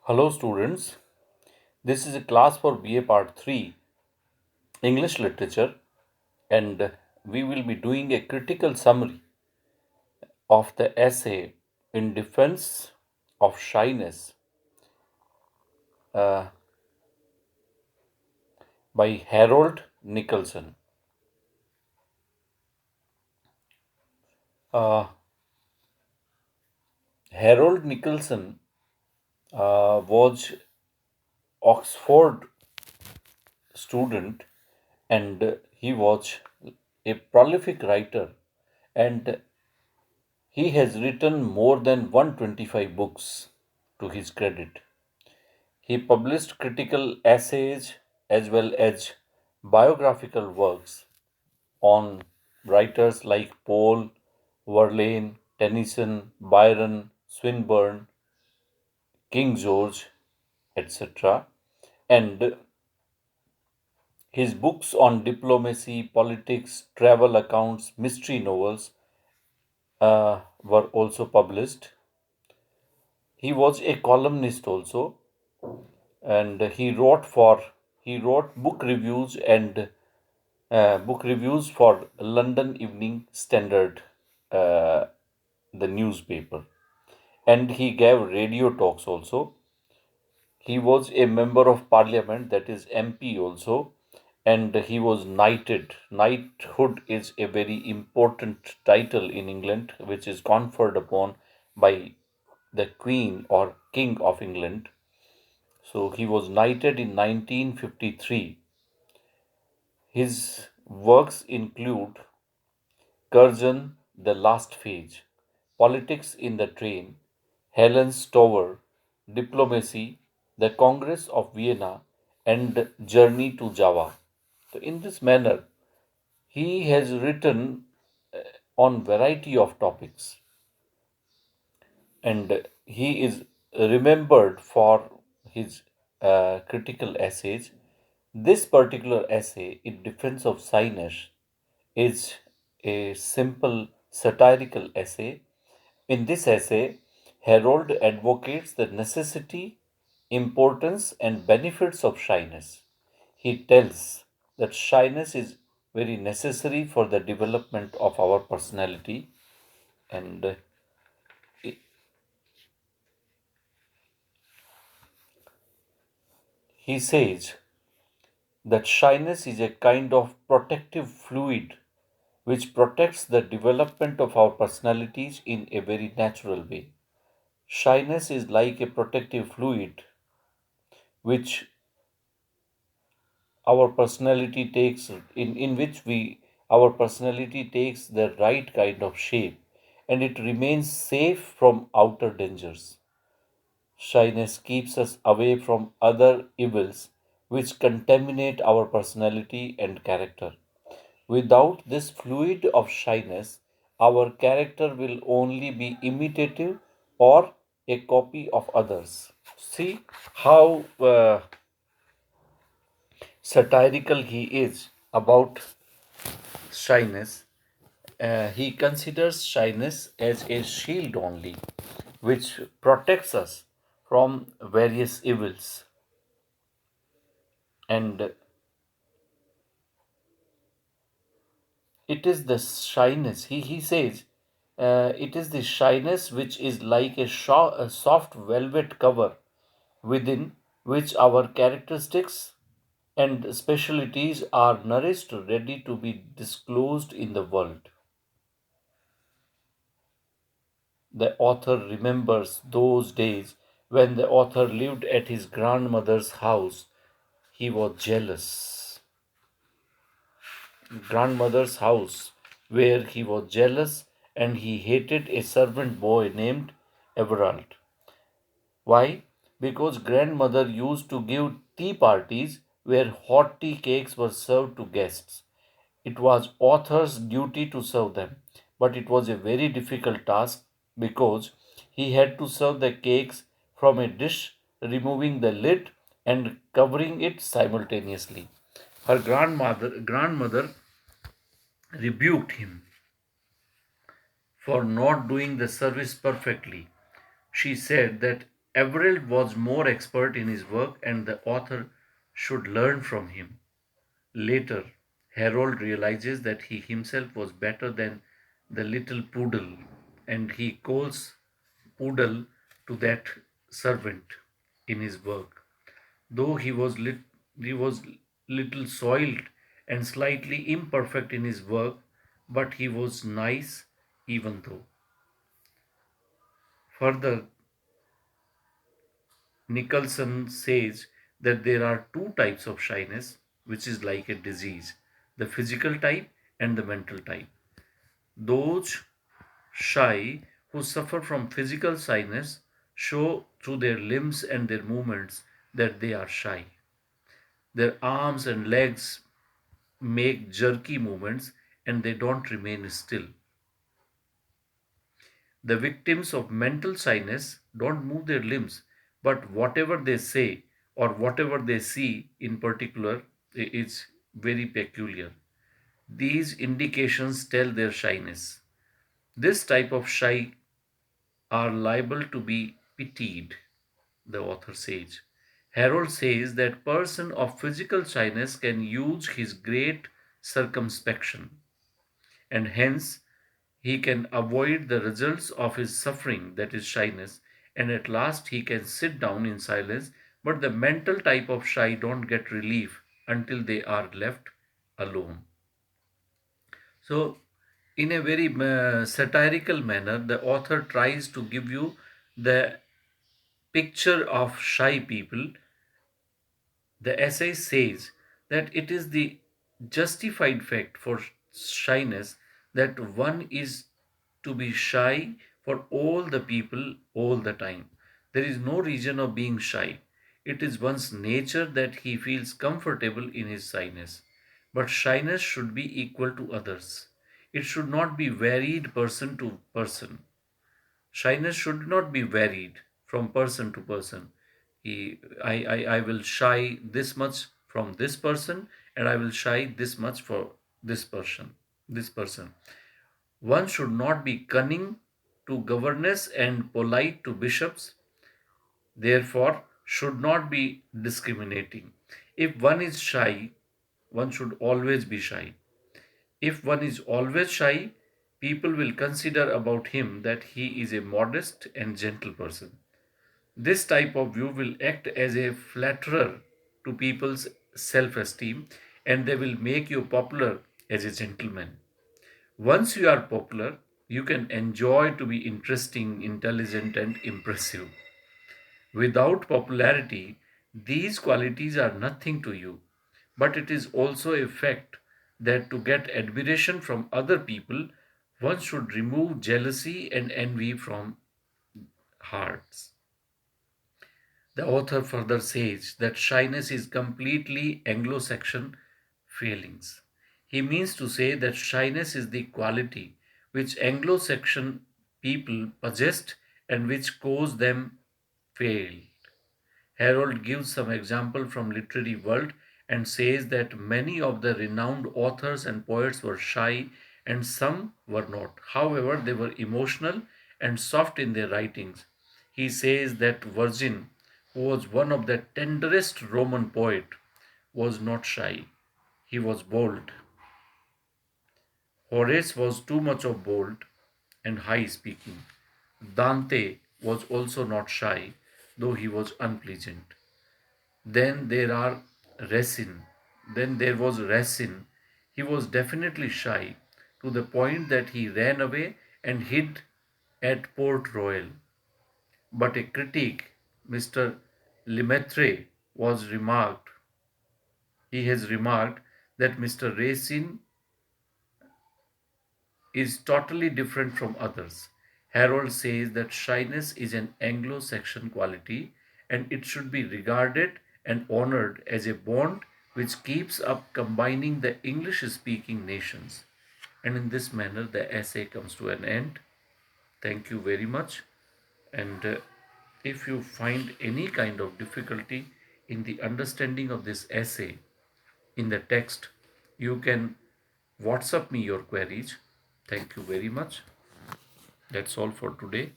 Hello students, this is a class for BA Part 3 English Literature and we will be doing a critical summary of the essay In Defense of Shyness uh, by Harold Nicholson. Uh, Harold Nicholson was Oxford student and he was a prolific writer and he has written more than 125 books to his credit. He published critical essays as well as biographical works on writers like Poe, Verlaine, Tennyson, Byron, Swinburne, King George, etc. And his books on diplomacy, politics, travel accounts, mystery novels were also published. He was a columnist also, and he wrote book reviews for London Evening Standard, uh, the newspaper, and he gave radio talks also. He was a member of parliament, that is MP also, and he was knighted. Knighthood is a very important title in England, which is conferred upon by the Queen or King of England. So he was knighted in 1953. His works include Curzon, The Last Phase, Politics in the Train, Helen's Tower, Diplomacy, The Congress of Vienna, and Journey to Java. So in this manner, he has written on variety of topics, and he is remembered for his critical essays. This particular essay, In Defense of Shyness, is a simple satirical essay. In this essay, Harold advocates the necessity, importance, and benefits of shyness. He tells that shyness is very necessary for the development of our personality, and he says that shyness is a kind of protective fluid which protects the development of our personalities in a very natural way. Shyness is like a protective fluid which our personality takes in which we our personality takes the right kind of shape and it remains safe from outer dangers. Shyness keeps us away from other evils which contaminate our personality and character. Without this fluid of shyness, our character will only be imitative or a copy of others. See how satirical he is about shyness. He considers shyness as a shield only, which protects us from various evils. And it is the shyness, he says, it is the shyness which is like a soft velvet cover within which our characteristics and specialties are nourished, ready to be disclosed in the world. The author remembers those days when the author lived at his grandmother's house. He was jealous. Grandmother's house, where he was jealous and he hated a servant boy named Everald. Why? Because grandmother used to give tea parties where hot tea cakes were served to guests. It was author's duty to serve them, but it was a very difficult task because he had to serve the cakes from a dish, removing the lid and covering it simultaneously. Her grandmother rebuked him for not doing the service perfectly. She said that Everett was more expert in his work and the author should learn from him. Later, Harold realizes that he himself was better than the little poodle and he calls poodle to that servant in his work. Though he was little soiled and slightly imperfect in his work, but he was nice even though. Further, Nicholson says that there are two types of shyness, which is like a disease, the physical type and the mental type. Those shy who suffer from physical shyness show through their limbs and their movements that they are shy. Their arms and legs make jerky movements and they don't remain still. The victims of mental shyness don't move their limbs, but whatever they say or whatever they see in particular is very peculiar. These indications tell their shyness. This type of shy are liable to be pitied, the author says. Harold says that person of physical shyness can use his great circumspection and hence he can avoid the results of his suffering, that is shyness, and at last he can sit down in silence. But the mental type of shy don't get relief until they are left alone. So, in a very satirical manner, the author tries to give you the picture of shy people. The essay says that it is the justified fact for shyness that one is to be shy for all the people all the time. There is no reason of being shy. It is one's nature that he feels comfortable in his shyness. But shyness should be equal to others. It should not be varied person to person. Shyness should not be varied from person to person. I will shy this much from this person and I will shy this much for this person. This person. One should not be cunning to governess and polite to bishops, therefore, should not be discriminating. If one is shy, one should always be shy. If one is always shy, people will consider about him that he is a modest and gentle person. This type of view will act as a flatterer to people's self esteem and they will make you popular as a gentleman. Once you are popular, you can enjoy to be interesting, intelligent, and impressive. Without popularity, these qualities are nothing to you. But it is also a fact that to get admiration from other people, one should remove jealousy and envy from hearts. The author further says that shyness is completely Anglo Saxon failings. He means to say that shyness is the quality which Anglo Saxon people possessed and which caused them fail. Harold gives some example from literary world and says that many of the renowned authors and poets were shy and some were not. However, they were emotional and soft in their writings. He says that Virgin, who was one of the tenderest Roman poet, was not shy. He was bold. Horace was too much of bold and high speaking. Dante was also not shy, though he was unpleasant. Then there are Racine. Then there was Racine. He was definitely shy to the point that he ran away and hid at Port Royal. But a critic, Mr. Lemaitre, was remarked. He has remarked that Mr. Racine is totally different from others. Harold says that shyness is an Anglo Saxon quality and it should be regarded and honored as a bond which keeps up combining the English speaking nations. And in this manner, the essay comes to an end. Thank you very much. And if you find any kind of difficulty in the understanding of this essay in the text, you can WhatsApp me your queries. Thank you very much. That's all for today.